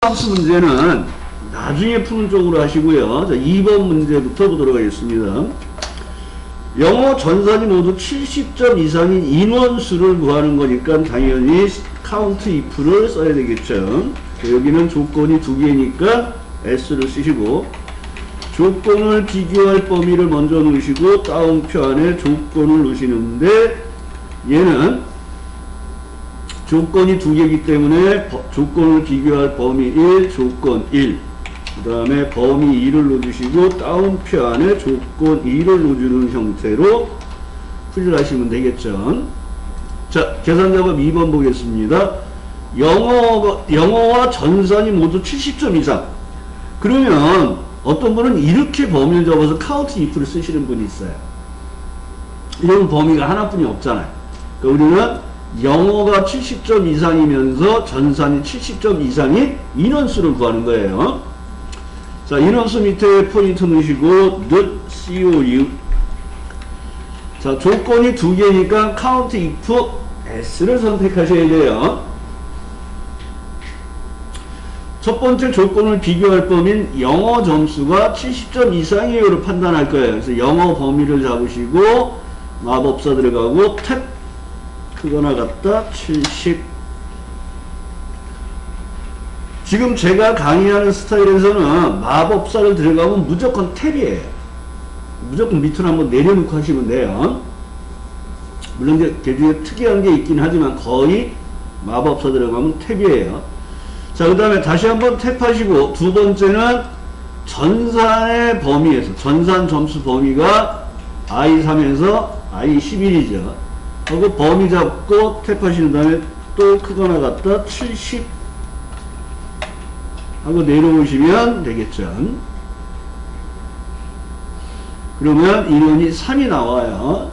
함수 문제는 나중에 푸는 쪽으로 하시고요. 자, 2번 문제부터 보도록 하겠습니다. 영어 전산이 모두 70점 이상인 인원수를 구하는 거니까 당연히 count if를 써야 되겠죠. 여기는 조건이 두 개니까 s를 쓰시고, 조건을 비교할 범위를 먼저 놓으시고 다운표 안에 조건을 놓으시는데, 얘는 조건이 두 개이기 때문에 조건을 비교할 범위 1, 조건 1, 그 다음에 범위 2를 놓으시고 다운표 안에 조건 2를 놓아주는 형태로 풀이를 하시면 되겠죠. 자, 계산 작업 2번 보겠습니다. 영어와 전산이 모두 70점 이상. 그러면 어떤 분은 이렇게 범위를 잡아서 count if를 쓰시는 분이 있어요. 이런 범위가 하나뿐이 없잖아요. 그러니까 우리는 영어가 70점 이상이면서 전산이 70점 이상인 인원수를 구하는 거예요. 자, 인원수 밑에 포인트 넣으시고 the COU. 자, 조건이 두 개니까 count if s를 선택하셔야 돼요. 첫 번째 조건을 비교할 범위는 영어 점수가 70점 이상이에요를 판단할 거예요. 그래서 영어 범위를 잡으시고 마법사 들어가고 탭 크거나 같다 70. 지금 제가 강의하는 스타일에서는 마법사를 들어가면 무조건 탭이에요. 무조건 밑으로 한번 내려놓고 하시면 돼요. 물론 이제 개중에 특이한 게 있긴 하지만 거의 마법사 들어가면 탭이에요. 자, 그 다음에 다시 한번 탭하시고, 두 번째는 전산의 범위에서, 전산 점수 범위가 I3에서 I11이죠. 하고 범위 잡고 탭하시는 다음에 또 크거나 같다 70 하고 내려오시면 되겠죠. 그러면 인원이 3이 나와요.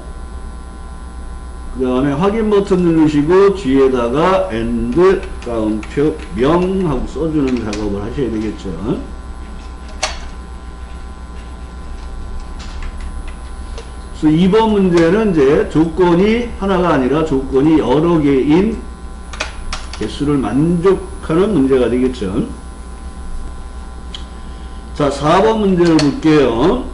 그 다음에 확인 버튼 누르시고 뒤에다가 and 다운표 명 하고 써주는 작업을 하셔야 되겠죠. 그래서 2번 문제는 이제 조건이 하나가 아니라 조건이 여러 개인 개수를 만족하는 문제가 되겠죠. 자, 4번 문제를 볼게요.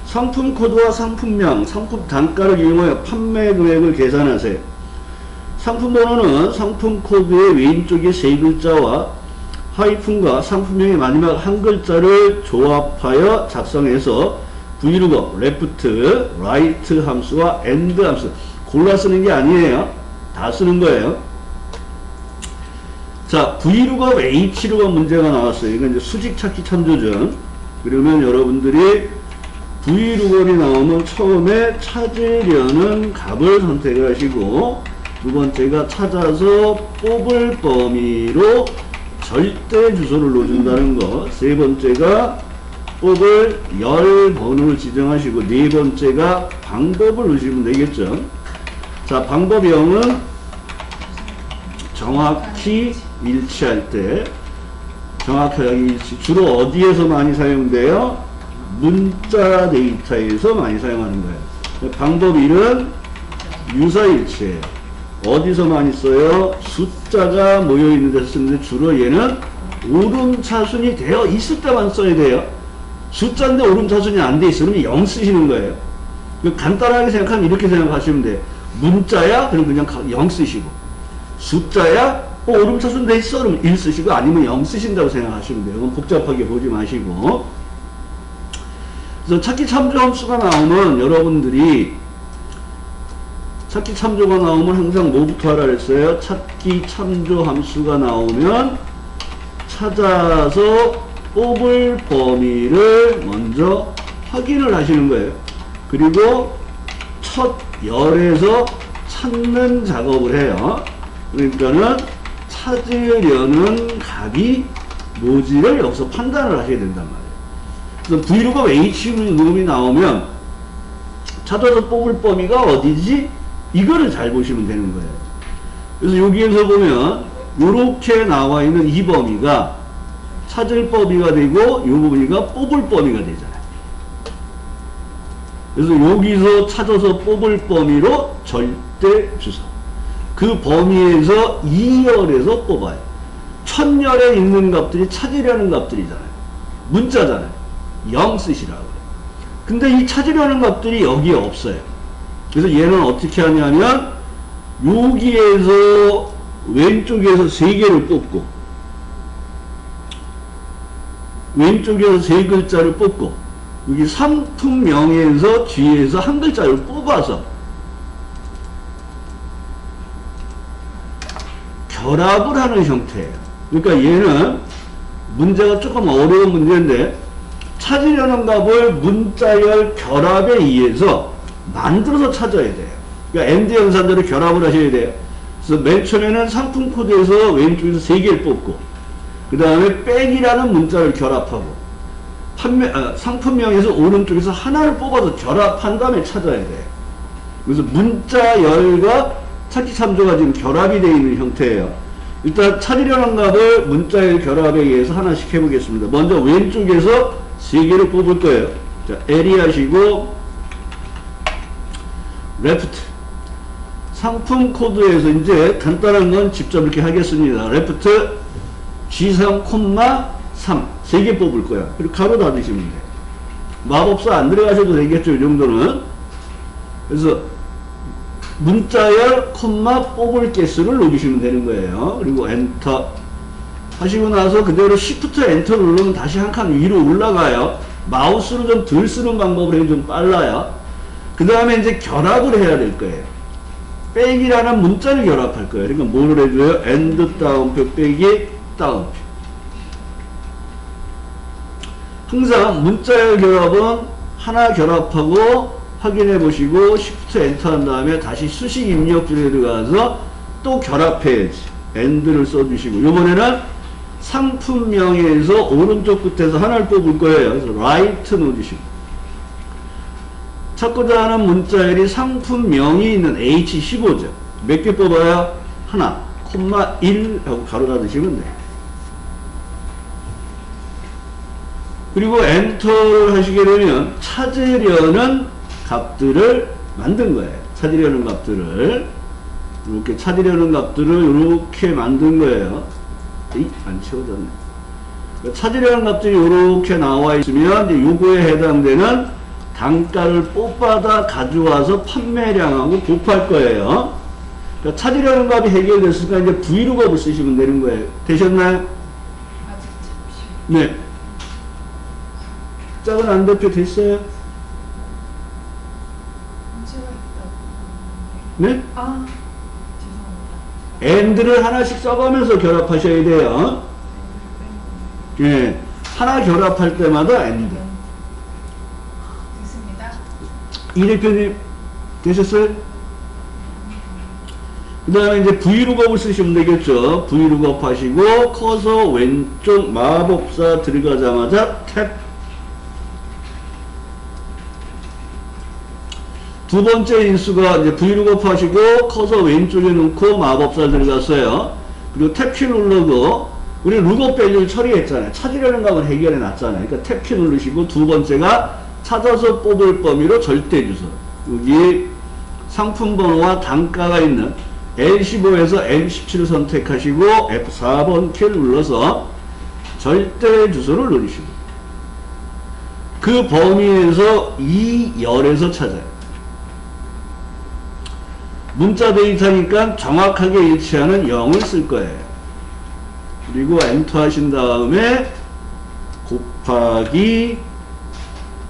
상품 코드와 상품명, 상품 단가를 이용하여 판매 금액을 계산하세요. 상품 번호는 상품 코드의 왼쪽에 세 글자와 하이픈과 상품명의 마지막 한 글자를 조합하여 작성해서 vlookup, left, right 함수와 and 함수 골라 쓰는 게 아니에요. 다 쓰는 거예요. 자, vlookup, hlookup 문제가 나왔어요. 이건 이제 수직 찾기 참조죠. 그러면 여러분들이 vlookup이 나오면 처음에 찾으려는 값을 선택을 하시고, 두 번째가 찾아서 뽑을 범위로 절대 주소를 넣어준다는 거, 세 번째가 뽑을 열 번호를 지정하시고, 네 번째가 방법을 넣으시면 되겠죠. 자, 방법형은 정확히 일치할 때, 정확하게 일치, 주로 어디에서 많이 사용돼요? 문자 데이터에서 많이 사용하는 거예요. 방법 1은 유사일치예요. 어디서 많이 써요? 숫자가 모여있는 데서 쓰는데 주로 얘는 오름차순이 되어 있을 때만 써야 돼요. 숫자인데 오름차순이 안 돼 있으면 0 쓰시는 거예요. 간단하게 생각하면 이렇게 생각하시면 돼요. 문자야? 그럼 그냥 0 쓰시고, 숫자야? 오름차순 돼 있어? 그럼 1 쓰시고, 아니면 0 쓰신다고 생각하시면 돼요. 그건 복잡하게 보지 마시고. 그래서 찾기 참조 함수가 나오면 여러분들이 찾기 참조가 나오면 항상 뭐부터 하라 그랬어요? 찾기 참조 함수가 나오면 찾아서 뽑을 범위를 먼저 확인을 하시는 거예요. 그리고 첫 열에서 찾는 작업을 해요. 그러니까는 찾으려는 값이 뭐지를 여기서 판단을 하셔야 된단 말이에요. 그래서 vlookup hlookup 나오면 찾아서 뽑을 범위가 어디지? 이거를 잘 보시면 되는 거예요. 그래서 여기에서 보면 이렇게 나와 있는 이 범위가 찾을 범위가 되고 이 범위가 뽑을 범위가 되잖아요. 그래서 여기서 찾아서 뽑을 범위로 절대 주소. 그 범위에서 2열에서 뽑아요. 첫열에 있는 값들이 찾으려는 값들이잖아요. 문자잖아요. 0 쓰시라고 그래요. 근데 이 찾으려는 값들이 여기에 없어요. 그래서 얘는 어떻게 하냐면 여기에서 왼쪽에서 3개를 뽑고 왼쪽에서 3글자를 뽑고 여기 상품명에서 뒤에서 한 글자를 뽑아서 결합을 하는 형태예요. 그러니까 얘는 문제가 조금 어려운 문제인데 찾으려는 값을 문자열 결합에 의해서 만들어서 찾아야 돼요. 그러니까 AND 연산대로 결합을 하셔야 돼요. 그래서 맨 처음에는 상품 코드에서 왼쪽에서 3개를 뽑고 그 다음에 백이라는 문자를 결합하고 상품명에서 오른쪽에서 하나를 뽑아서 결합한 다음에 찾아야 돼요. 그래서 문자열과 찾기 참조가 지금 결합이 되어 있는 형태예요. 일단 찾으려는 값을 문자열 결합에 의해서 하나씩 해보겠습니다. 먼저 왼쪽에서 3개를 뽑을 거예요. 자, L이 하시고 레프트 상품 코드에서 이제 간단한 건 직접 이렇게 하겠습니다. 레프트 G3, 3 3개 뽑을 거야. 그리고 가로 닫으시면 돼. 마법사 안 들어가셔도 되겠죠, 이 정도는. 그래서 문자열, 뽑을 개수를 누르시면 되는 거예요. 그리고 엔터 하시고 나서 그대로 Shift 엔터 누르면 다시 한 칸 위로 올라가요. 마우스로 좀 덜 쓰는 방법으로 해도 좀 빨라요. 그 다음에 이제 결합을 해야 될 거예요. 백이라는 문자를 결합할 거예요. 그러니까 뭐를 해줘요? AND 따옴표 빼기 따옴표. 항상 문자열 결합은 하나 결합하고 확인해 보시고 Shift 엔터 한 다음에 다시 수식 입력줄에 들어가서 또 결합해야지. AND를 써주시고 요번에는 상품명에서 오른쪽 끝에서 하나를 뽑을 거예요. 그래서 right 넣어주시고 찾고자 하는 문자열이 상품명이 있는 H15죠. 몇 개 뽑아요? 하나, 1 하고 가로 닫으시면 돼요. 그리고 엔터를 하시게 되면 찾으려는 값들을 만든 거예요. 찾으려는 값들을 이렇게 찾으려는 값들을 이렇게 만든 거예요. 안 채워졌네. 그러니까 찾으려는 값들이 이렇게 나와 있으면 이제 요거에 해당되는 단가를 뽑아다 가져와서 판매량하고 곱할 거예요. 그러니까 찾으려는 값이 해결됐으니까 이제 브이로그업을 쓰시면 되는 거예요. 되셨나요? 아직 잠시. 네. 짝은 안 대표 됐어요? 문제가 있다고. 네? 아, 죄송합니다. AND를 하나씩 써가면서 결합하셔야 돼요. 예. 하나 결합할 때마다 AND. 됐습니다. 이 대표님, 되셨어요? 그 다음에 이제 브이로그업을 쓰시면 되겠죠. 브이로그업 하시고, 커서 왼쪽 마법사 들어가자마자 탭. 두 번째 인수가 이제 브이로그업 하시고, 커서 왼쪽에 놓고 마법사 들어갔어요. 그리고 탭키 누르고, 우리 룩업 밸류를 처리했잖아요. 찾으려는 값을 해결해 놨잖아요. 그러니까 탭키 누르시고, 두 번째가 찾아서 뽑을 범위로 절대 주소. 여기 상품 번호와 단가가 있는 L15에서 M17을 선택하시고 F4번 키를 눌러서 절대 주소를 누르시고 그 범위에서 이 열에서 찾아요. 문자 데이터니까 정확하게 일치하는 0을 쓸 거예요. 그리고 엔터 하신 다음에 곱하기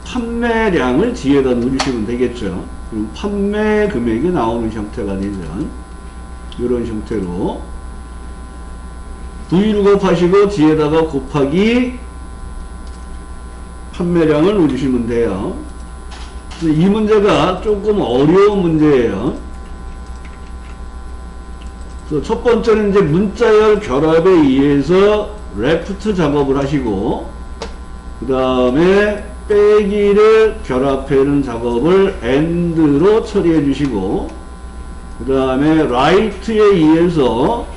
판매량을 뒤에다 누르시면 되겠죠. 그럼 판매 금액이 나오는 형태가 되죠. 이런 형태로 V룩업 하시고 뒤에다가 곱하기 판매량을 누르시면 돼요. 이 문제가 조금 어려운 문제예요. 그래서 첫 번째는 이제 문자열 결합에 의해서 레프트 작업을 하시고 그 다음에 빼기를 결합하는 작업을 AND로 처리해 주시고 그 다음에 right에 의해서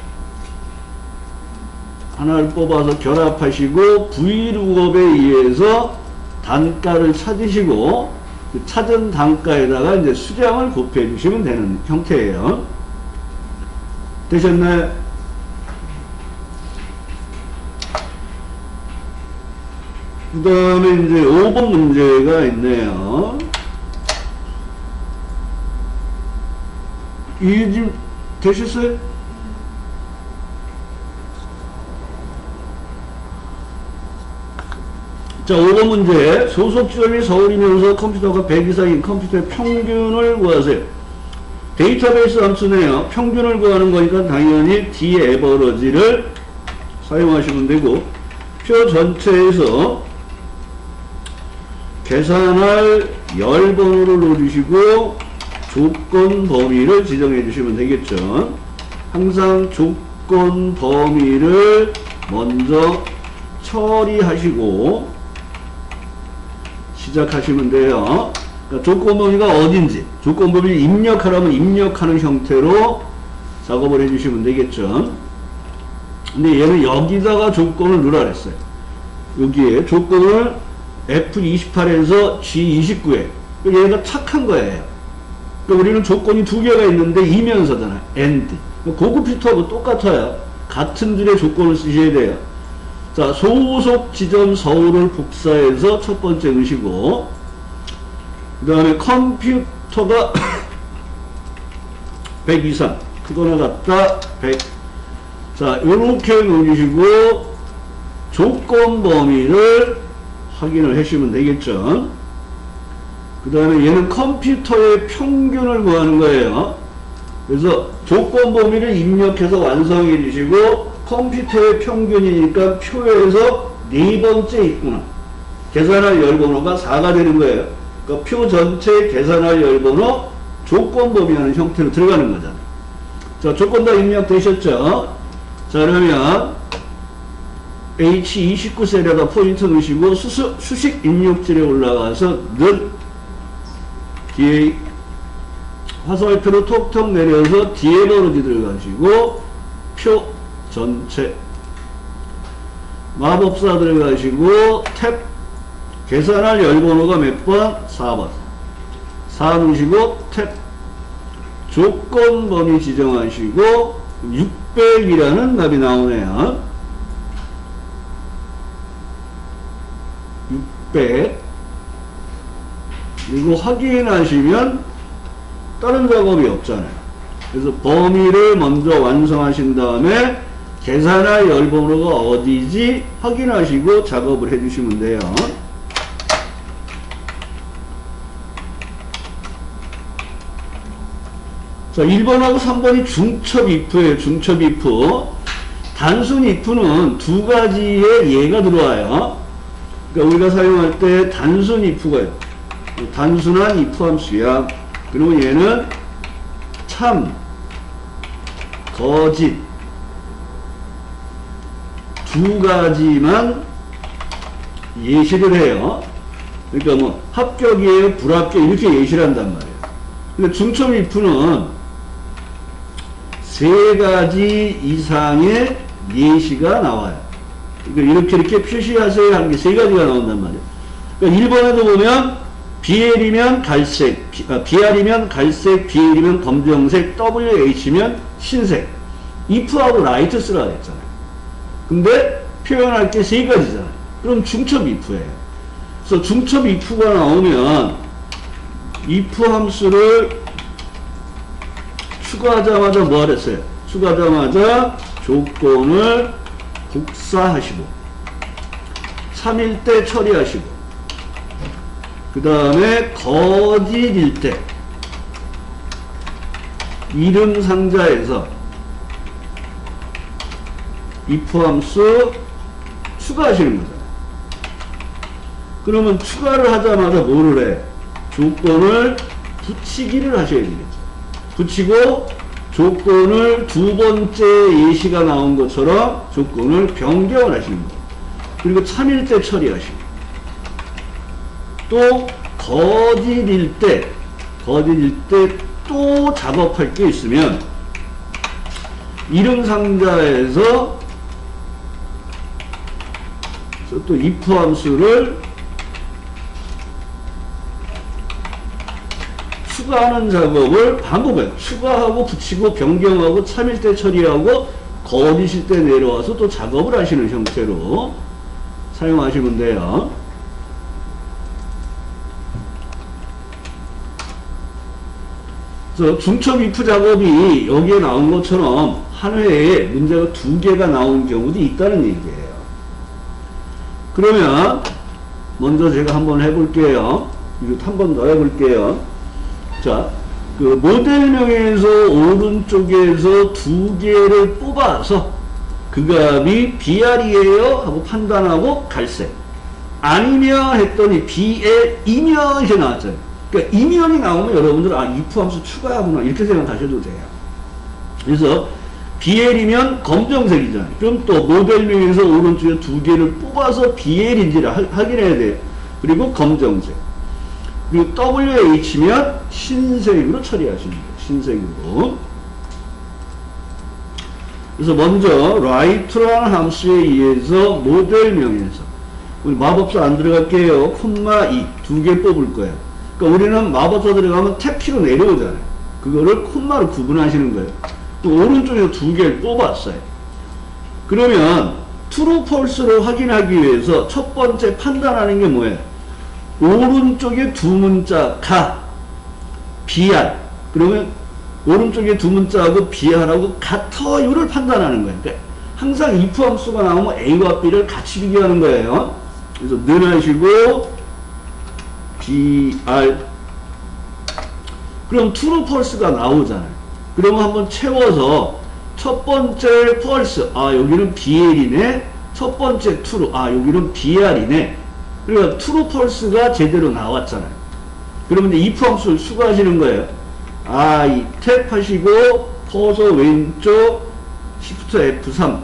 하나를 뽑아서 결합하시고 V룩업에 의해서 단가를 찾으시고 그 찾은 단가에다가 이제 수량을 곱해 주시면 되는 형태예요. 되셨나요? 그 다음에 이제 5번 문제가 있네요. 이해 좀 되셨어요? 자, 5번 문제. 소속 지점이 서울이면서 컴퓨터가 100 이상인 컴퓨터의 평균을 구하세요. 데이터베이스 함수네요. 평균을 구하는 거니까 당연히 d에버러지를 사용하시면 되고, 표 전체에서 계산할 열 번호를 넣어주시고 조건 범위를 지정해 주시면 되겠죠. 항상 조건 범위를 먼저 처리하시고 시작하시면 돼요. 그러니까 조건 범위가 어딘지, 조건 범위를 입력하라면 입력하는 형태로 작업을 해주시면 되겠죠. 근데 얘는 여기다가 조건을 넣으라 그랬어요. 여기에 조건을 F28에서 G29에. 얘가 착한 거예요. 그러니까 우리는 조건이 두 개가 있는데 이면서잖아요. AND. 고급 필터하고 똑같아요. 같은 줄의 조건을 쓰셔야 돼요. 자, 소속 지점 서울을 복사해서 첫 번째 넣으시고, 그 다음에 컴퓨터가 100 이상, 크거나 같다, 100. 자, 요렇게 넣어주시고, 조건 범위를 확인을 하시면 되겠죠. 그 다음에 얘는 컴퓨터의 평균을 구하는 거예요. 그래서 조건 범위를 입력해서 완성해 주시고, 컴퓨터의 평균이니까 표에서 네 번째 있구나. 계산할 열번호가 4가 되는 거예요. 그러니까 표 전체 계산할 열번호 조건 범위하는 형태로 들어가는 거잖아요. 자, 조건 다 입력되셨죠? 자, 그러면 H29셀에다 포인트 넣으시고 수식 입력줄에 올라가서 는 뒤에 화살표로 톡톡 내려서 뒤에 버러지 들어가시고 표 전체 마법사 들어가시고 탭 계산할 열번호가 몇 번? 4번 4 누르시고 탭 조건 범위 지정하시고 600이라는 답이 나오네요. 600 그리고 확인하시면 다른 작업이 없잖아요. 그래서 범위를 먼저 완성하신 다음에 계산할 열번호가 어디지 확인하시고 작업을 해주시면 돼요. 자, 1번하고 3번이 중첩 if예요. 중첩 if. 단순 if는 두 가지의 예가 들어와요. 그러니까 우리가 사용할 때 단순 if가 있어요. 단순한 if 함수야. 그리고 얘는 참, 거짓 두 가지만 예시를 해요. 그러니까 뭐 합격이에요, 불합격 이렇게 예시를 한단 말이에요. 근데 중첩 if는 세 가지 이상의 예시가 나와요. 그러니까 이렇게 표시하세요 하는 게 세 가지가 나온단 말이에요. 그러니까 1번에도 보면 BL이면 갈색, BR이면 갈색, BL이면 검정색, WH면 흰색. if하고 right 쓰라 했잖아요. 근데 표현할 게 세 가지잖아요. 그럼 중첩 if예요. 그래서 중첩 if가 나오면 if 함수를 추가하자마자 뭐 하랬어요? 추가하자마자 조건을 복사하시고 3일 때 처리하시고 그 다음에 거짓일 때 이름 상자에서 if 함수 추가하시는 거잖아요. 그러면 추가를 하자마자 뭐를 해? 조건을 붙이기를 하셔야 되겠죠. 붙이고 조건을 두 번째 예시가 나온 것처럼 조건을 변경을 하시는 거예요. 그리고 3일째 처리하시고 또 거짓일 때 또 작업할 게 있으면 이름 상자에서 또 if 함수를 추가하는 작업을 반복해요. 추가하고 붙이고 변경하고 3일째 처리하고 거짓일 때 내려와서 또 작업을 하시는 형태로 사용하시면 돼요. 그래서 중첩 if 작업이 여기에 나온 것처럼 한 회에 문제가 2개가 나온 경우도 있다는 얘기예요. 그러면 먼저 제가 한번 해볼게요. 이거 한 번 더 해볼게요. 자, 그 모델명에서 오른쪽에서 2개를 뽑아서 그 값이 BR이에요 하고 판단하고 갈색. 아니면 했더니 BL이면 이렇게 나왔잖아요. 그러니까 이면이 나오면 여러분들 if 함수 추가하구나 이렇게 생각하셔도 돼요. 그래서 BL이면 검정색이잖아요. 그럼 또 모델명에서 오른쪽에 2개를 뽑아서 BL인지를 확인해야 돼요. 그리고 검정색. 그리고 WH면 흰색으로 처리하시는 거예요. 흰색으로. 그래서 먼저 write라는 함수에 의해서 모델명에서 우리 마법사 안 들어갈게요. 콤마 2 2개 뽑을 거예요. 그러니까 우리는 마법사 들어가면 탭키로 내려오잖아요. 그거를 콤마로 구분하시는 거예요. 또 오른쪽에서 2개를 뽑았어요. 그러면 true, false를 확인하기 위해서 첫 번째 판단하는 게 뭐예요? 오른쪽에 두 문자가 BR. 그러면 오른쪽에 두 문자하고 BR하고 같아요를 판단하는 거예요. 그러니까 항상 if 함수가 나오면 A와 B를 같이 비교하는 거예요. 그래서 늘 하시고 BR. 그럼 true, false가 나오잖아요. 그러면 한번 채워서 첫 번째 false. 여기는 BL이네. 첫 번째 true. 여기는 BR이네. 그러니까 true, false가 제대로 나왔잖아요. 그러면 이제 if 함수를 추가하시는 거예요. 탭 하시고 커서 왼쪽 Shift F3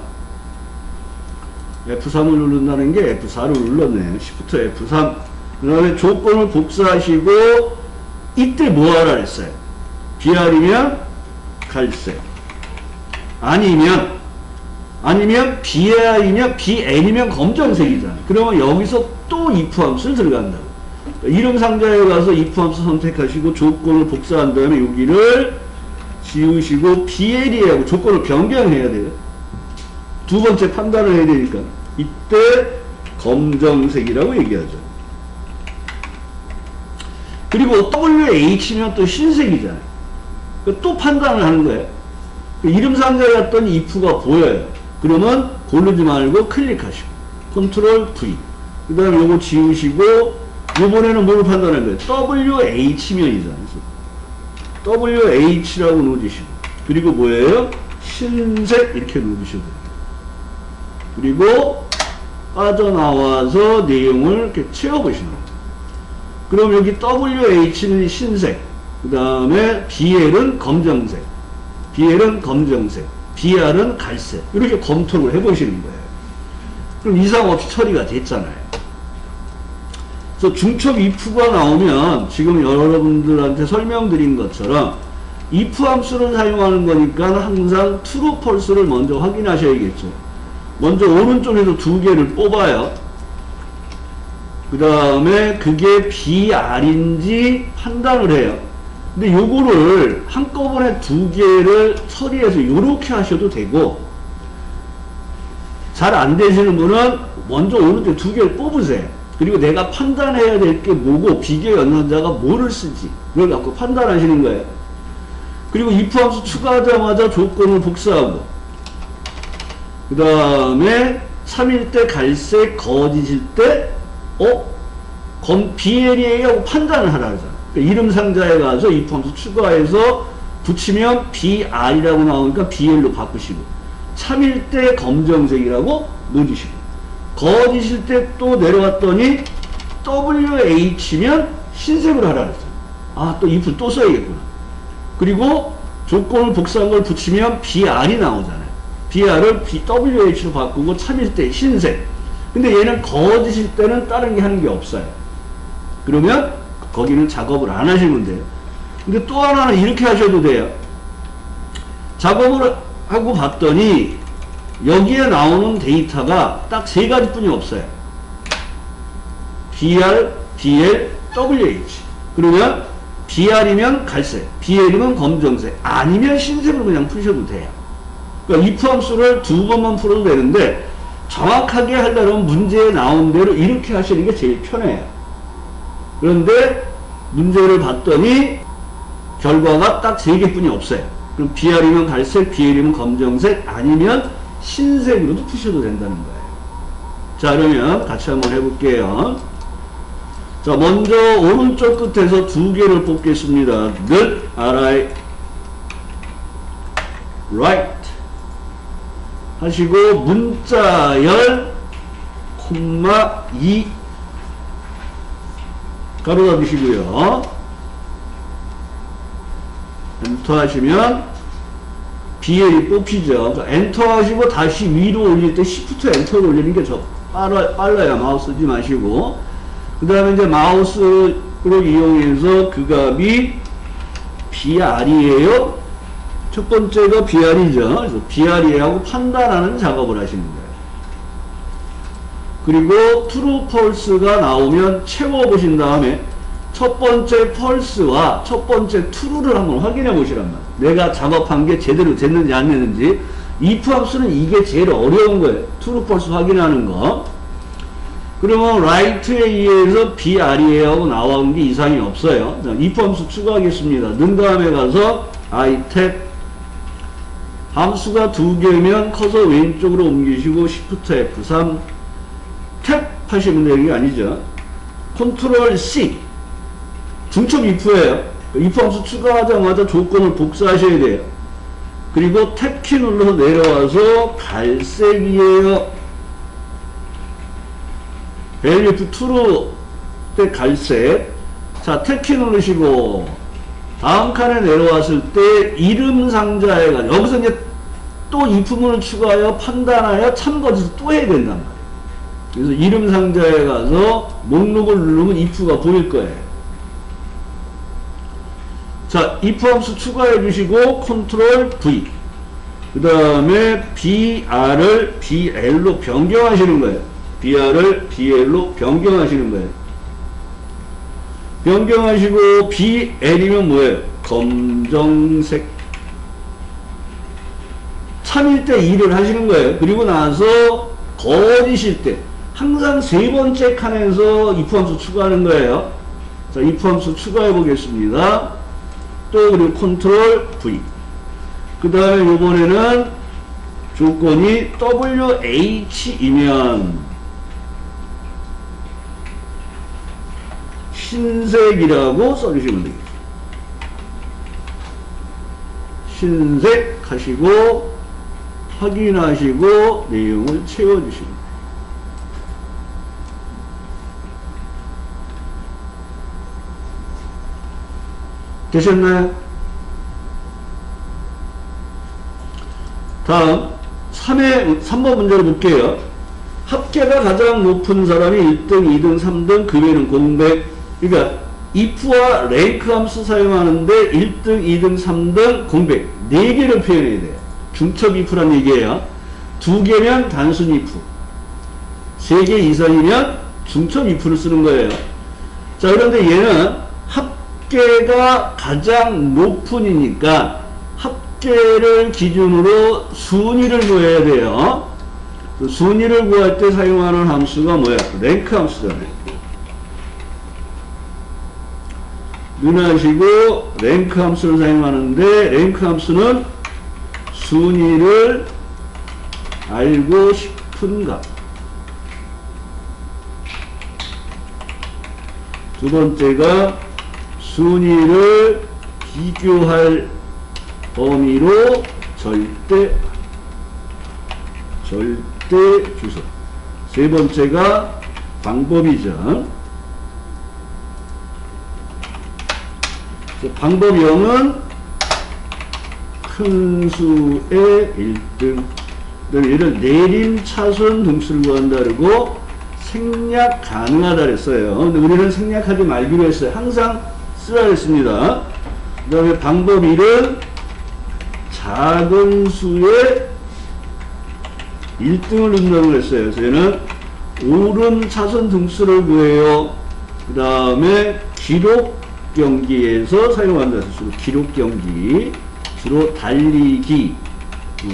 F3을 누른다는 게 F4를 눌렀네요. Shift F3 그 다음에 조건을 복사하시고 이때 뭐 하라 그랬어요? BR이면 갈색 아니면 BR이면 BN이면 검정색이잖아요. 그러면 여기서 또 if 함수를 들어간다고. 이름 상자에 가서 if 함수 선택하시고 조건을 복사한 다음에 여기를 지우시고 BL이라고 조건을 변경해야 돼요. 두 번째 판단을 해야 되니까 이때 검정색이라고 얘기하죠. 그리고 WH면 또 흰색이잖아요. 또 판단을 하는 거예요. 이름 상자에 갔더니 if가 보여요. 그러면 고르지 말고 클릭하시고 컨트롤 V 그 다음에 요거 지우시고 이번에는 뭘 판단할 거예요? WH면이잖아요. WH라고 누르시고 그리고 뭐예요? 흰색 이렇게 누르시고 그리고 빠져나와서 내용을 이렇게 채워보시는 거예요. 그럼 여기 WH는 흰색 그 다음에 BL은 검정색 BR은 갈색 이렇게 검토를 해보시는 거예요. 그럼 이상 없이 처리가 됐잖아요. 그래서 중첩 if가 나오면 지금 여러분들한테 설명드린 것처럼 if 함수를 사용하는 거니까 항상 true, false를 먼저 확인하셔야겠죠. 먼저 오른쪽에서 2개를 뽑아요. 그 다음에 그게 BR인지 판단을 해요. 근데 요거를 한꺼번에 2개를 처리해서 요렇게 하셔도 되고 잘 안 되시는 분은 먼저 오른쪽 2개를 뽑으세요. 그리고 내가 판단해야 될 게 뭐고 비교 연산자가 뭐를 쓰지 그걸 갖고 판단하시는 거예요. 그리고 if 함수 추가하자마자 조건을 복사하고 그 다음에 3일 때 갈색 거짓일 때 BL이에요 하고 판단을 하라 그러잖아. 그러니까 이름 상자에 가서 if 함수 추가해서 붙이면 BR이라고 나오니까 BL로 바꾸시고 3일 때 검정색이라고 넣어주시고 거짓일 때 또 내려왔더니 WH면 흰색으로 하라 그랬어요. 또 if 또 써야겠구나. 그리고 조건을 복사한 걸 붙이면 BR이 나오잖아요. BR을 WH로 바꾸고 3일 때 흰색. 근데 얘는 거짓일 때는 다른 게 하는 게 없어요. 그러면 거기는 작업을 안 하시면 돼요. 근데 또 하나는 이렇게 하셔도 돼요. 작업을 하고 봤더니 여기에 나오는 데이터가 딱 3가지 뿐이 없어요. BR, BL, WH. 그러면 BR이면 갈색, BL이면 검정색, 아니면 흰색으로 그냥 푸셔도 돼요. 그러니까 if 함수를 2번만 풀어도 되는데 정확하게 하려면 문제에 나온 대로 이렇게 하시는 게 제일 편해요. 그런데 문제를 봤더니 결과가 딱 3개뿐이 없어요. 그럼 BR이면 갈색, BL이면 검정색, 아니면 흰색으로도 푸셔도 된다는 거예요. 자, 그러면 같이 한번 해볼게요. 자, 먼저 오른쪽 끝에서 2개를 뽑겠습니다. Good, alright, right 하시고 문자열, 콤마 2 가로 닫으시고요. 엔터 하시면 BL이 뽑히죠. 그러니까 엔터 하시고 다시 위로 올릴 때 Shift 엔터를 올리는 게 더 빨라요. 마우스 쓰지 마시고. 그 다음에 이제 마우스를 이용해서 그 값이 BR이에요. 첫 번째가 BR이죠. 그래서 BR이에요 하고 판단하는 작업을 하시는 거예요. 그리고 true, false가 나오면 채워보신 다음에 첫 번째 false와 첫 번째 true를 한번 확인해 보시란 말이에요. 내가 작업한 게 제대로 됐는지 안 됐는지. if 함수는 이게 제일 어려운 거예요. true, false 확인하는 거. 그러면 right에 의해서 BR이에요 하고 나온 게 이상이 없어요. 자, if 함수 추가하겠습니다. 넣은 다음에 가서 I 탭 함수가 2개면 커서 왼쪽으로 옮기시고 Shift F3 탭 하시면 되는 게 아니죠. 컨트롤 C 중첩 if예요. if 함수 추가하자마자 조건을 복사하셔야 돼요. 그리고 탭키 눌러서 내려와서 갈색이에요. value to true 때 갈색. 자, 탭키 누르시고 다음 칸에 내려왔을 때 이름 상자에 가 여기서 이제 또 if문을 추가하여 판단하여 참고해서 또 해야 된단 말이에요. 그래서 이름 상자에 가서 목록을 누르면 if가 보일 거예요. 자, if 함수 추가해 주시고 컨트롤 V. 그 다음에 BR을 BL로 변경하시는 거예요. BR을 BL로 변경하시는 거예요. 변경하시고 BL이면 뭐예요? 검정색. 참일 때 2를 하시는 거예요. 그리고 나서 거짓일 때 항상 3번째 칸에서 if 함수 추가하는 거예요. 자, if 함수 추가해 보겠습니다. 또 그리고 컨트롤 V. 그 다음에 요번에는 조건이 WH이면 흰색이라고 써주시면 되겠죠. 흰색 하시고 확인하시고 내용을 채워주시면 돼요. 되셨나요? 다음 3번 문제를 볼게요. 합계가 가장 높은 사람이 1등, 2등, 3등, 그 외에는 공백. 그러니까 if와 rank 함수 사용하는데 1등, 2등, 3등, 공백 4개를 표현해야 돼요. 중첩 if란 얘기예요. 2개면 단순 if, 3개 이상이면 중첩 if를 쓰는 거예요. 자, 그런데 얘는 합계가 가장 높은이니까 합계를 기준으로 순위를 구해야 돼요. 그 순위를 구할 때 사용하는 함수가 뭐야? 랭크 함수잖아요. 눈하시고 랭크 함수를 사용하는데 랭크 함수는 순위를 알고 싶은 값. 두 번째가 순위를 비교할 범위로 절대 주소. 세 번째가 방법이죠. 방법 0은 큰 수의 1등. 얘를 내림차순 등수를 구한다 그러고 생략 가능하다 그랬어요. 근데 우리는 생략하지 말기로 했어요. 항상 쓰라 그랬습니다. 그 다음에 방법 1은 작은 수의 1등을 넣는다고 그랬어요. 그래서 얘는 오름차순 등수를 구해요. 그 다음에 기록 경기에서 사용한다. 주로 기록 경기, 주로 달리기,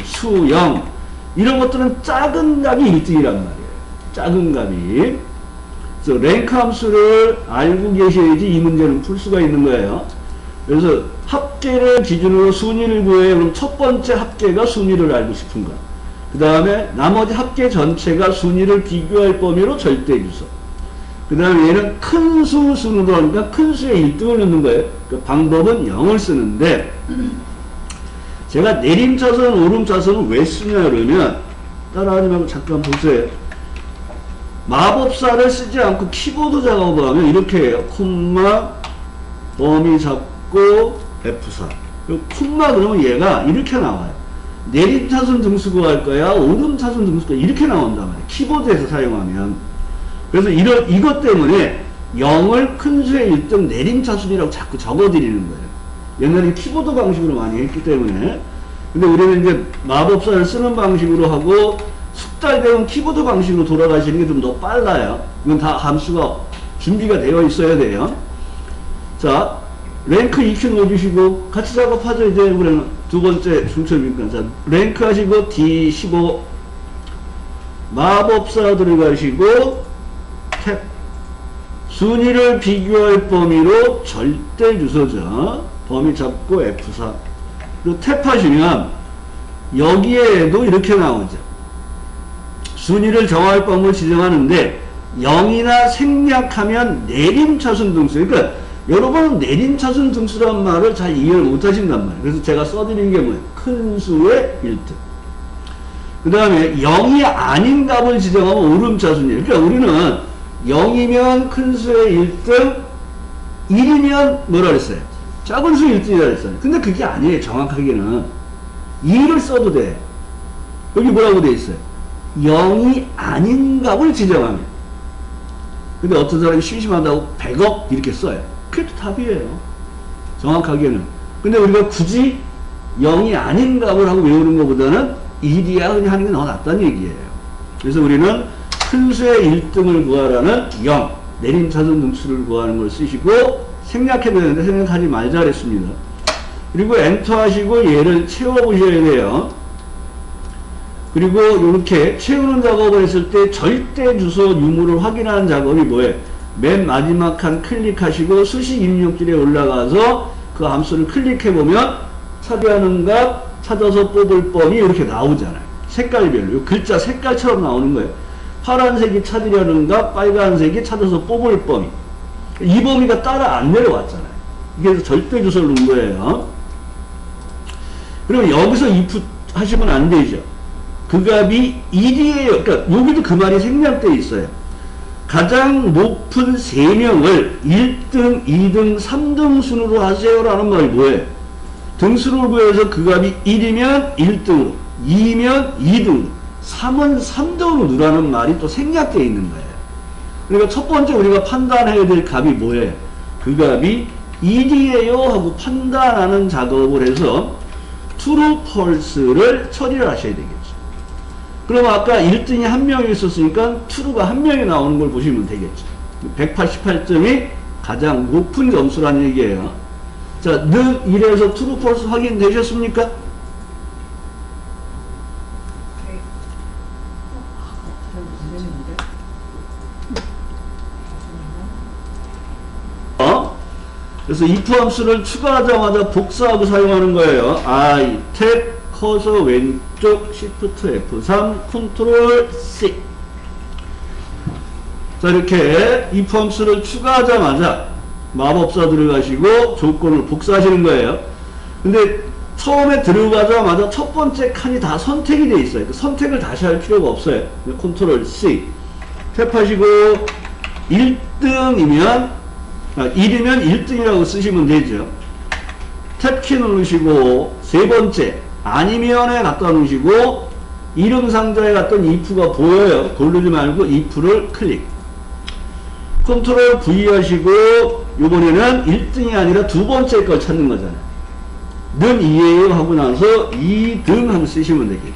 수영 이런 것들은 작은 값이 1등이란 말이에요. 작은 값이. 그래서 랭크 함수를 알고 계셔야지 이 문제는 풀 수가 있는 거예요. 그래서 합계를 기준으로 순위를 구해. 그럼 첫 번째 합계가 순위를 알고 싶은 거야. 그 다음에 나머지 합계 전체가 순위를 비교할 범위로 절대주소. 그 다음에 얘는 큰 수 순으로 하니까 큰 수의 1등을 넣는 거예요. 그 방법은 0을 쓰는데, 제가 내림차선, 오름차선을 왜 쓰냐 그러면, 따라하지 말고 잠깐 보세요. 마법사를 쓰지 않고 키보드 작업을 하면 이렇게 해요. 콤마, 범위 잡고 F4. 그리고 콤마 그러면 얘가 이렇게 나와요. 내림차선 등수 구할 거야, 오름차선 등수 구할 거야, 이렇게 나온단 말이에요. 키보드에서 사용하면. 그래서 이것 때문에 0을 큰 수의 1등 내림차순이라고 자꾸 적어드리는 거예요. 옛날에 키보드 방식으로 많이 했기 때문에. 근데 우리는 이제 마법사를 쓰는 방식으로 하고 숙달되면 키보드 방식으로 돌아가시는 게 좀 더 빨라요. 이건 다 함수가 준비가 되어 있어야 돼요. 자, 랭크 EQ 넣어주시고 같이 작업하죠. 이제 우리는 두 번째 중점이니까. 자, 랭크 하시고 D15 마법사 들어가시고 탭 순위를 비교할 범위로 절대 주소죠. 범위 잡고 F4 그리고 탭 하시면 여기에도 이렇게 나오죠. 순위를 정할 범위를 지정하는데 0이나 생략하면 내림차순 등수. 그러니까 여러분은 내림차순 등수란 말을 잘 이해를 못 하신단 말이에요. 그래서 제가 써드린 게 뭐예요? 큰 수의 1등. 그 다음에 0이 아닌 값을 지정하면 오름차순이에요. 그러니까 우리는 0이면 큰 수의 1등, 1이면 뭐라 그랬어요? 작은 수 1등이라 그랬어요. 근데 그게 아니에요. 정확하게는 2를 써도 돼. 여기 뭐라고 돼 있어요? 0이 아닌 값을 지정하면. 근데 어떤 사람이 심심하다고 100억 이렇게 써요. 그게 또 답이에요. 정확하게는. 근데 우리가 굳이 0이 아닌 값을 하고 외우는 것보다는 1이야 그냥 하는 게 더 낫다는 얘기예요. 그래서 우리는 큰 수의 1등을 구하라는 0, 내림차순 등수를 구하는 걸 쓰시고 생략해도 되는데 생략하지 말자 그랬습니다. 그리고 엔터 하시고 얘를 채워보셔야 돼요. 그리고 이렇게 채우는 작업을 했을 때 절대 주소 유무를 확인하는 작업이 뭐예요? 맨 마지막 칸 클릭하시고 수식 입력줄에 올라가서 그 함수를 클릭해보면 차지하는 값 찾아서 뽑을 범위 이렇게 나오잖아요. 색깔별로. 글자 색깔처럼 나오는 거예요. 파란색이 찾으려는 값, 빨간색이 찾아서 뽑을 범위. 이 범위가 따라 안 내려왔잖아요. 이게 절대 주소를 넣은 거예요. 그러면 여기서 if 하시면 안 되죠. 그 값이 1이에요. 그러니까 여기도 그 말이 생략되어 있어요. 가장 높은 3명을 1등, 2등, 3등 순으로 하세요라는 말이 뭐예요? 등수를 구해서 그 값이 1이면 1등으로, 2면 2등으로, 3은 3등으로 넣으라는 말이 또 생략되어 있는 거예요. 그러니까 첫 번째 우리가 판단해야 될 값이 뭐예요? 그 값이 1이에요 하고 판단하는 작업을 해서 true, false를 처리를 하셔야 되겠죠. 그럼 아까 1등이 한 명이 있었으니까 true가 한 명이 나오는 걸 보시면 되겠죠. 188점이 가장 높은 점수라는 얘기예요. 자, 는 1에서 true, false 확인되셨습니까? 네. 그래서 if 함수를 추가하자마자 복사하고 사용하는 거예요. I, 탭, 커서 왼쪽, Shift F3, Ctrl C. 자, 이렇게 if 함수를 추가하자마자 마법사 들어가시고 조건을 복사하시는 거예요. 근데 처음에 들어가자마자 첫 번째 칸이 다 선택이 돼 있어요. 그 선택을 다시 할 필요가 없어요. Ctrl C. 탭하시고 1등이면 1이면 1등이라고 쓰시면 되죠. 탭키 누르시고 세 번째 아니면에 갖다 놓으시고 이름 상자에 갔던 if가 보여요. 고르지 말고 if를 클릭. 컨트롤 V 하시고 이번에는 1등이 아니라 두 번째 걸 찾는 거잖아요. 는 2예요 하고 나서 2등 하면 쓰시면 되겠죠.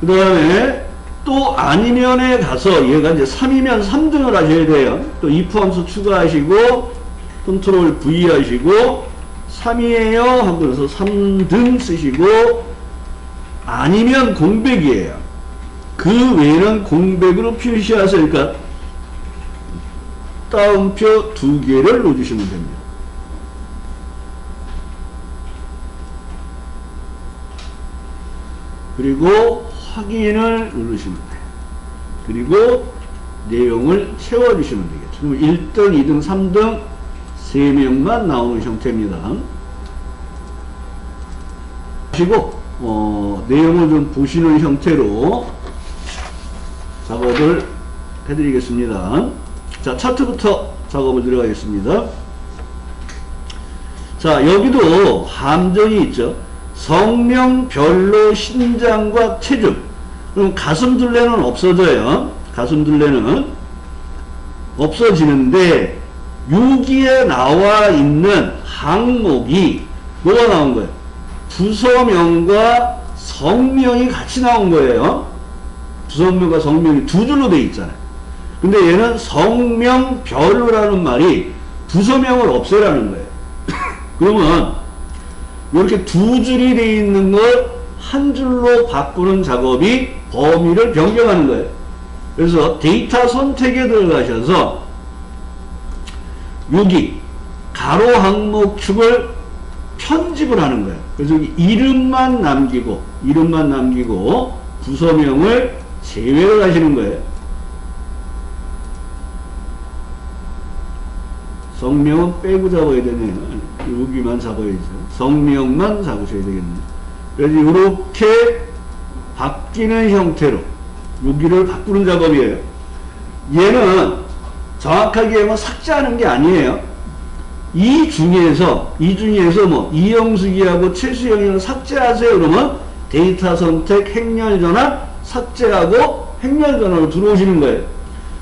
그 다음에 또 아니면에 가서 얘가 이제 3이면 3등을 하셔야 돼요. 또 if 함수 추가하시고 컨트롤 V 하시고 3이에요 하고 나서 3등 쓰시고 아니면 공백이에요. 그 외에는 공백으로 표시하세요. 그러니까 따옴표 2개를 넣어주시면 됩니다. 그리고 확인을 누르시면 돼요. 그리고 내용을 채워주시면 되겠죠. 그럼 1등, 2등, 3등 3명만 나오는 형태입니다. 하시고 내용을 좀 보시는 형태로 작업을 해드리겠습니다. 자, 차트부터 작업을 들어가겠습니다. 자, 여기도 함정이 있죠. 성명, 별로, 신장과 체중. 그럼 가슴둘레는 없어져요. 가슴둘레는 없어지는데 여기에 나와 있는 항목이 뭐가 나온 거예요? 부서명과 성명이 같이 나온 거예요. 부서명과 성명이 두 줄로 되어 있잖아요. 근데 얘는 성명, 별로라는 말이 부서명을 없애라는 거예요. 그러면 이렇게 두 줄이 되어 있는 걸 한 줄로 바꾸는 작업이 범위를 변경하는 거예요. 그래서 데이터 선택에 들어가셔서 여기 가로 항목축을 편집을 하는 거예요. 그래서 여기 이름만 남기고 부서명을 제외를 하시는 거예요. 성명은 빼고 잡아야 되네요. 여기만 잡아야죠. 성명만 잡으셔야 되겠네요. 그래서 이렇게 바뀌는 형태로 여기를 바꾸는 작업이에요. 얘는 정확하게 하면 삭제하는 게 아니에요. 이 중에서 뭐 이영숙이하고 최수영이는 삭제하세요. 그러면 데이터 선택 행렬 전환 삭제하고 행렬 전환으로 들어오시는 거예요.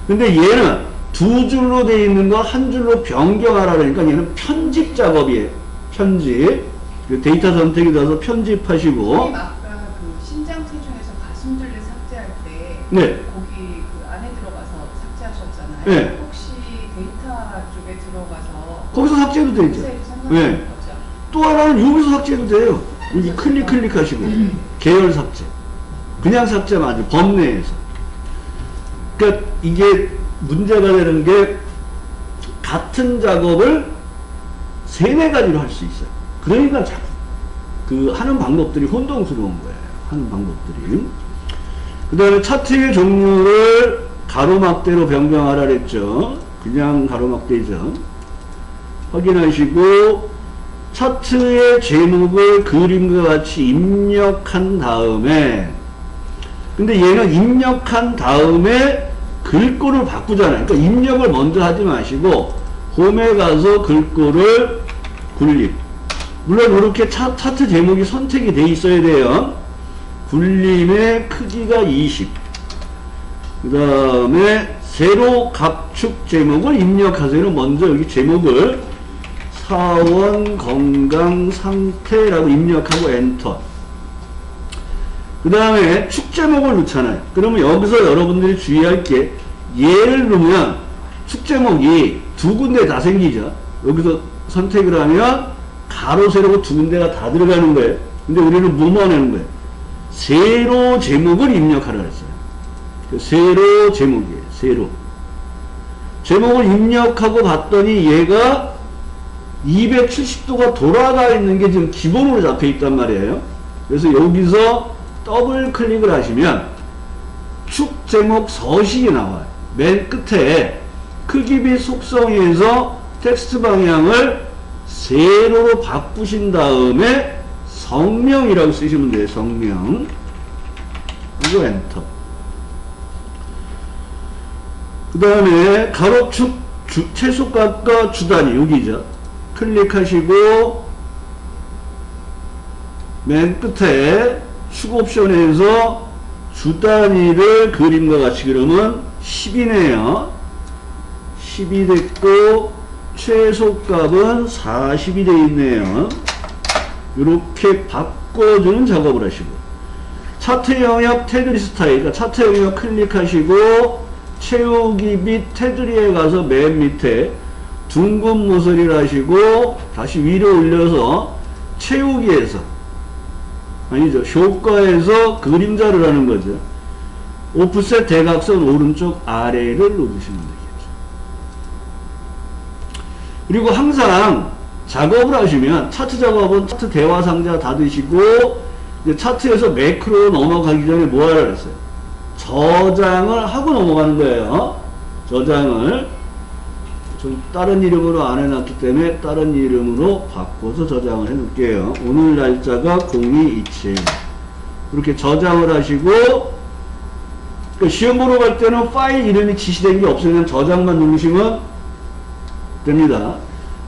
근데 얘는 두 줄로 되어 있는 거 한 줄로 변경하라 그러니까 얘는 편집 작업이에요. 편집. 데이터 선택이 들어서 편집하시고. 선생님 아까 그 신장 체중에서 가슴둘레 삭제할 때 네. 거기 그 안에 들어가서 삭제하셨잖아요. 네. 혹시 데이터 쪽에 들어가서 거기서 삭제해도 되죠. 네. 또 하나는 여기서 삭제해도 돼요. 여기 클릭하시고 계열 삭제. 그냥 삭제만 아니고 범 내에서. 그러니까 이게 문제가 되는 게 같은 작업을 3-4가지로 할 수 있어요. 그러니까 그 하는 방법들이 혼동스러운 거예요. 하는 방법들이. 그 다음에 차트의 종류를 가로막대로 변경하라 그랬죠. 그냥 가로막대죠. 확인하시고 차트의 제목을 그림과 같이 입력한 다음에 근데 얘는 입력한 다음에 글꼴을 바꾸잖아요. 그러니까 입력을 먼저 하지 마시고 홈에 가서 글꼴을 굴림. 물론 이렇게 차트 제목이 선택이 돼 있어야 돼요. 굴림의 크기가 20. 그 다음에 세로 갑축 제목을 입력하세요. 먼저 여기 제목을 사원 건강 상태라고 입력하고 엔터. 그 다음에 축 제목을 넣잖아요. 그러면 여기서 여러분들이 주의할 게 얘를 넣으면 축 제목이 두 군데 다 생기죠. 여기서 선택을 하면 가로 세로고 두 군데가 다 들어가는 거예요. 근데 우리는 뭐만 하는 거예요? 세로 제목을 입력하라 했어요. 세로 제목이에요. 세로. 제목을 입력하고 봤더니 얘가 270도가 돌아가 있는 게 지금 기본으로 잡혀 있단 말이에요. 그래서 여기서 더블 클릭을 하시면 축 제목 서식이 나와요. 맨 끝에 크기 및 속성에서 텍스트 방향을 세로로 바꾸신 다음에 성명이라고 쓰시면 돼요. 성명. 그리고 엔터. 그 다음에 가로축 최소값과 주단위 여기죠. 클릭하시고 맨 끝에 축 옵션에서 주단위를 그림과 같이 그러면 10이네요. 10이 됐고 최소값은 40이 되어 있네요. 이렇게 바꿔주는 작업을 하시고 차트 영역 테두리 스타일, 그러니까 차트 영역 클릭하시고 채우기 및 테두리에 가서 맨 밑에 둥근 모서리를 하시고 다시 위로 올려서 채우기에서 아니죠. 효과에서 그림자를 하는 거죠. 오프셋 대각선 오른쪽 아래를 누르시면 되겠죠. 그리고 항상 작업을 하시면 차트 작업은 차트 대화 상자 닫으시고 이제 차트에서 매크로 넘어가기 전에 뭐 하라 그랬어요? 저장을 하고 넘어가는 거예요. 저장을 좀 다른 이름으로 안 해놨기 때문에 다른 이름으로 바꿔서 저장을 해 놓을게요. 오늘 날짜가 0227 이렇게 저장을 하시고 시험 보러 갈 때는 파일 이름이 지시된 게 없으면 그냥 저장만 누르시면 됩니다.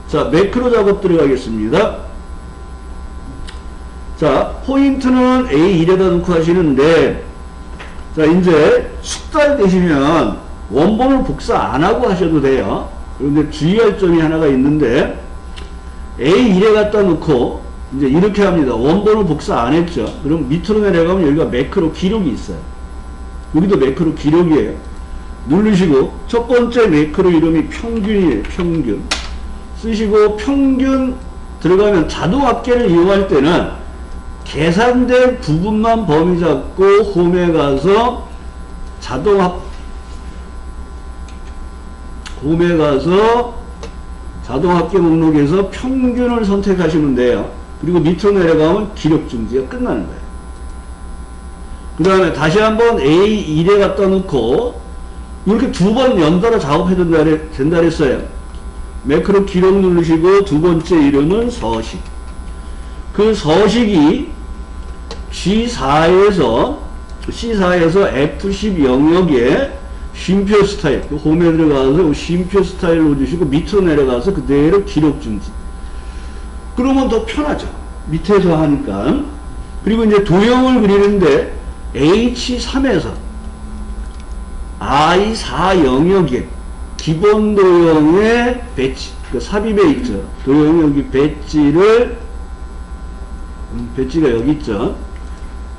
자, 매크로 작업 들어가겠습니다. 자, 포인트는 A1에다 놓고 하시는데, 자, 이제 숙달 되시면 원본을 복사 안 하고 하셔도 돼요. 그런데 주의할 점이 하나가 있는데, A1에 갖다 놓고, 이제 이렇게 합니다. 원본을 복사 안 했죠. 그럼 밑으로 내려가면 여기가 매크로 기록이 있어요. 여기도 매크로 기록이에요. 누르시고, 첫 번째 매크로 이름이 평균이에요. 평균. 쓰시고 평균 들어가면 자동 합계를 이용할 때는 계산된 부분만 범위 잡고 홈에 가서 자동 합계 목록에서 평균을 선택하시면 돼요. 그리고 밑으로 내려가면 기록 중지가 끝나는 거예요. 그 다음에 다시 한번 A1에 갖다 놓고 이렇게 두 번 연달아 작업해도 된다 그랬어요. 매크로 기록 누르시고 두 번째 이름은 서식. 그 서식이 C4에서 F10 영역에 쉼표 스타일, 홈에 들어가서 쉼표 스타일 넣어주시고 밑으로 내려가서 그대로 기록 중지. 그러면 더 편하죠. 밑에서 하니까. 그리고 이제 도형을 그리는데 H3에서 I4 영역에 기본 도형의 배지, 그 삽입에 있죠. 도형 여기 배지가 여기 있죠.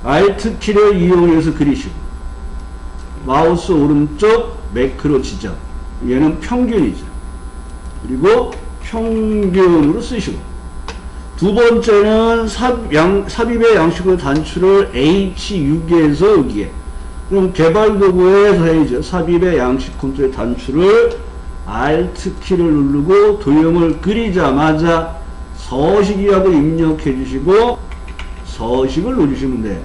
Alt 키를 이용해서 그리시고, 마우스 오른쪽 매크로 지정. 얘는 평균이죠. 그리고 평균으로 쓰시고, 두 번째는 삽입의 양식의 단추를 H6에서 여기에. 그럼 개발 도구에서 해야죠. 삽입의 양식 컨트롤 단추를 Alt 키를 누르고 도형을 그리자마자 서식이라고 입력해 주시고 서식을 넣어주시면 돼요.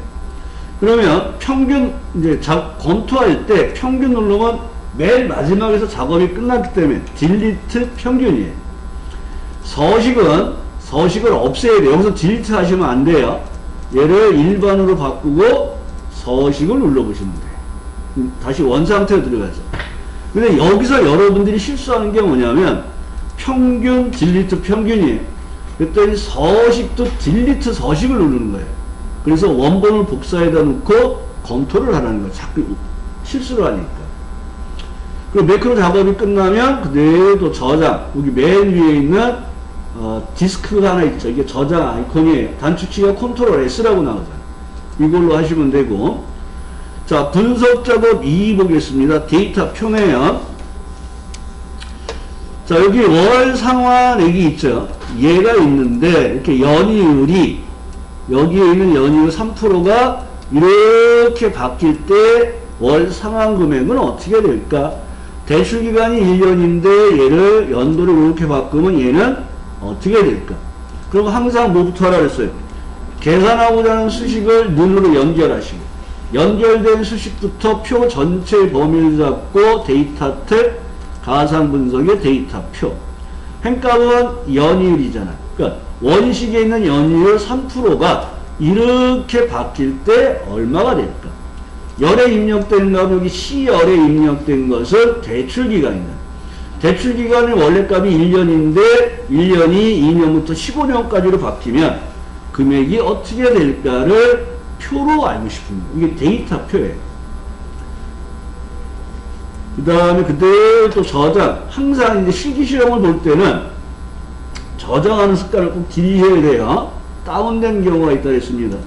그러면 평균 이제 검토할 때 평균 누르면 맨 마지막에서 작업이 끝났기 때문에 딜리트 평균이에요. 서식을 없애야 돼요. 여기서 딜리트 하시면 안 돼요. 얘를 일반으로 바꾸고 서식을 눌러보시면 돼요. 다시 원상태로 들어가죠. 근데 여기서 여러분들이 실수하는 게 뭐냐면 평균, 딜리트 평균이에요. 그랬더니 서식도 딜리트 서식을 누르는 거예요. 그래서 원본을 복사해다 놓고 검토를 하라는 거예요. 자꾸 실수를 하니까. 그리고 매크로 작업이 끝나면 그대로 또 저장, 여기 맨 위에 있는 디스크가 하나 있죠. 이게 저장 아이콘이에요. 단축키가 컨트롤 S라고 나오잖아요. 이걸로 하시면 되고. 자, 분석 작업 2 보겠습니다. 데이터 표네요. 자, 여기 월 상환 액이 있죠. 얘가 있는데, 이렇게 연이율이, 여기에 있는 연이율 3%가 이렇게 바뀔 때 월 상환 금액은 어떻게 될까? 대출 기간이 1년인데 얘를 연도를 이렇게 바꾸면 얘는 어떻게 될까? 그럼 항상 뭐부터 하라 그랬어요? 계산하고자 하는 수식을 눈으로 연결하시고, 연결된 수식부터 표 전체 범위를 잡고 데이터 탭, 가상 분석의 데이터 표. 행값은 연이율이잖아요. 그러니까 원식에 있는 연이율 3%가 이렇게 바뀔 때 얼마가 될까? 열에 입력된 값, 여기 C열에 입력된 것은 대출기간입니다. 대출기간의 원래 값이 1년인데 1년이 2년부터 15년까지로 바뀌면 금액이 어떻게 될까를 표로 알고 싶습니다. 이게 데이터 표예요. 그 다음에 그대로 또 저장. 항상 이제 실기시험을 볼 때는 저장하는 습관을 꼭 들이셔야 돼요. 다운된 경우가 있다 했습니다.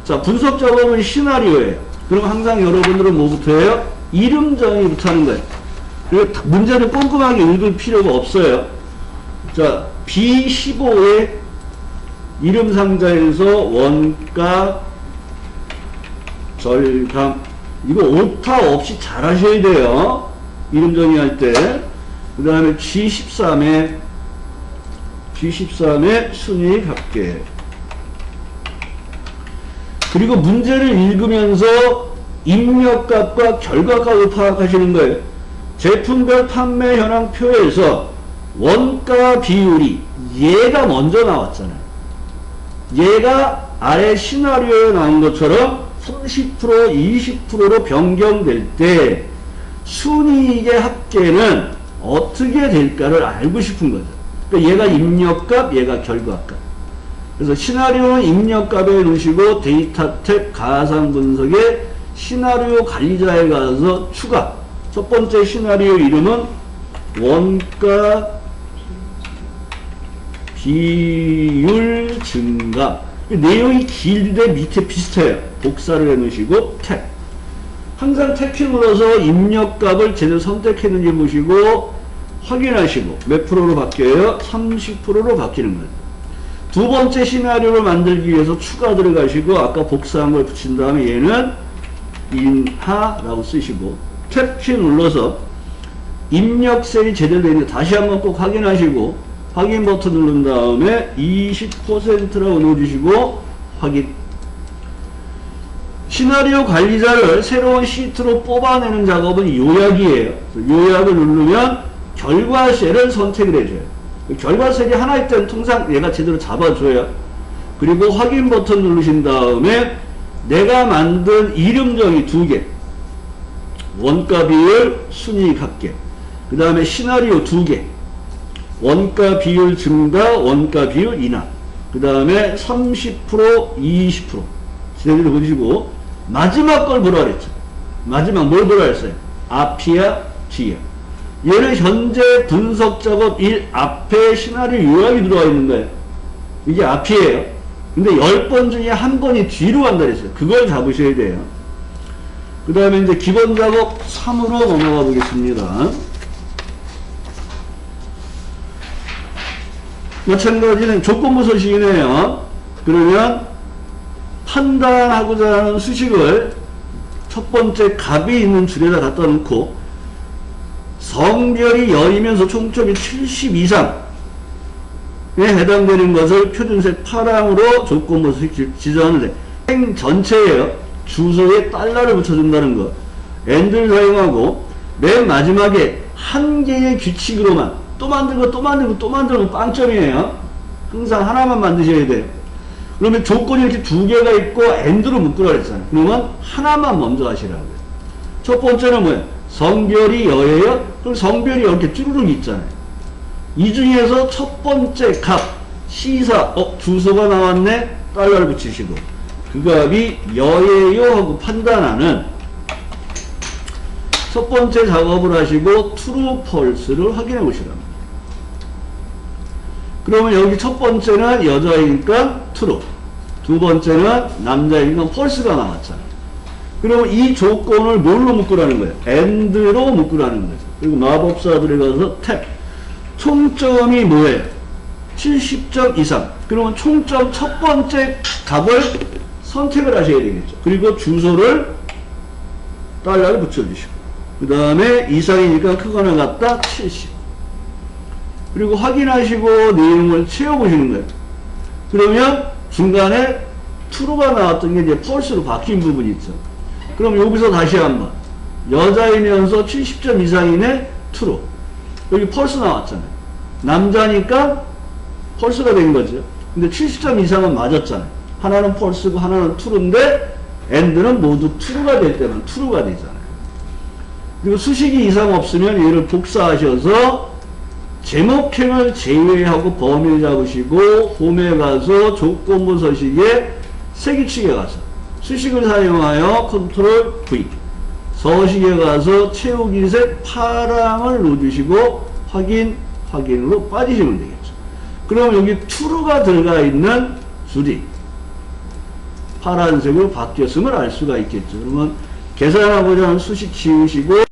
자, 분석 작업은 시나리오예요. 그럼 항상 여러분들은 뭐부터 해요? 이름 정의부터 하는 거예요. 그리고 문제를 꼼꼼하게 읽을 필요가 없어요. 자, B15의 이름 상자에서 원가, 절감, 이거 오타 없이 잘 하셔야 돼요. 이름 정의할 때. 그 다음에 G13에 B13의 순이익 합계. 그리고 문제를 읽으면서 입력값과 결과값을 파악하시는 거예요. 제품별 판매 현황표에서 원가 비율이 얘가 먼저 나왔잖아요. 얘가 아래 시나리오에 나온 것처럼 30% 20%로 변경될 때 순이익의 합계는 어떻게 될까를 알고 싶은 거죠. 그러니까 얘가 입력값, 얘가 결과값. 그래서 시나리오는 입력값에 놓으시고 데이터 탭 가상 분석에 시나리오 관리자에 가서 추가. 첫 번째 시나리오 이름은 원가 비율 증가. 내용이 길데 밑에 비슷해요. 복사를 해 놓으시고 탭. 항상 탭키 눌러서 입력값을 제대로 선택했는지 보시고 확인하시고 몇 프로로 바뀌어요? 30%로 바뀌는 거예요. 두 번째 시나리오를 만들기 위해서 추가 들어가시고 아까 복사한 걸 붙인 다음에 얘는 인하라고 쓰시고 탭키 눌러서 입력 셀이 제대로 되어 있는지 다시 한번 꼭 확인하시고 확인 버튼 누른 다음에 20%라고 넣어주시고 확인. 시나리오 관리자를 새로운 시트로 뽑아내는 작업은 요약이에요. 요약을 누르면 결과 셀을 선택을 해줘요. 결과 셀이 하나일 때는 통상 얘가 제대로 잡아줘요. 그리고 확인 버튼 누르신 다음에 내가 만든 이름 정의 2개, 원가 비율 순이익 합계, 그 다음에 시나리오 2개, 원가 비율 증가, 원가 비율 인하, 그 다음에 30%, 20% 제대로 보시고 마지막 걸 보라 그랬죠. 마지막 뭘 보라 했어요? 앞이야, 뒤야. 얘는 현재 분석 작업 1 앞에 시나리오 요약이 들어와 있는 거예요. 이게 앞이에요. 근데 10번 중에 한 번이 뒤로 간다 그랬어요. 그걸 잡으셔야 돼요. 그 다음에 이제 기본 작업 3으로 넘어가 보겠습니다. 마찬가지는 조건부 서식이네요. 그러면 판단하고자 하는 수식을 첫 번째 값이 있는 줄에다 갖다 놓고 성별이 여이면서 총점이 70 이상에 해당되는 것을 표준색 파랑으로 조건부 서식 지정하는데 행 전체에요. 주소에 달러를 붙여준다는 거. AND를 사용하고 맨 마지막에 한 개의 규칙으로만 또 만들고 또 만들고 또 만들면 빵점이에요. 항상 하나만 만드셔야 돼요. 그러면 조건이 이렇게 2개가 있고 AND로 묶으라 그랬잖아요. 그러면 하나만 먼저 하시라고요. 첫 번째는 뭐예요? 성별이 여예요? 그럼 성별이 이렇게 쭈루룩 있잖아요. 이 중에서 첫 번째 값 시사 주소가 나왔네? 달러를 붙이시고 그 값이 여예요 하고 판단하는 첫 번째 작업을 하시고 true, false를 확인해 보시랍니다. 그러면 여기 첫 번째는 여자이니까 true, 두 번째는 남자이니까 false가 나왔잖아요. 그러면 이 조건을 뭘로 묶으라는 거예요? AND로 묶으라는 거죠. 그리고 마법사들에 가서 탭. 총점이 뭐예요? 70점 이상. 그러면 총점 첫 번째 값을 선택을 하셔야 되겠죠. 그리고 주소를 달러를 붙여주시고 그 다음에 이상이니까 크거나 같다 70. 그리고 확인하시고 내용을 채워보시는 거예요. 그러면 중간에 true가 나왔던 게 이제 false로 바뀐 부분이 있죠. 그럼 여기서 다시 한번 여자이면서 70점 이상이네 true. 여기 false 나왔잖아요. 남자니까 false가 된 거죠. 근데 70점 이상은 맞았잖아요. 하나는 false고 하나는 true인데 AND는 모두 true가 될 때는 true가 되잖아요. 그리고 수식이 이상 없으면 얘를 복사하셔서 제목행을 제외하고 범위를 잡으시고 홈에 가서 조건부 서식에 세규칙에 가서 수식을 사용하여 컨트롤 V, 서식에 가서 채우기색 파랑을 넣어주시고 확인으로 빠지시면 되겠죠. 그럼 여기 true가 들어가 있는 줄이 파란색으로 바뀌었음을 알 수가 있겠죠. 그러면 계산하고자 하는 수식 지우시고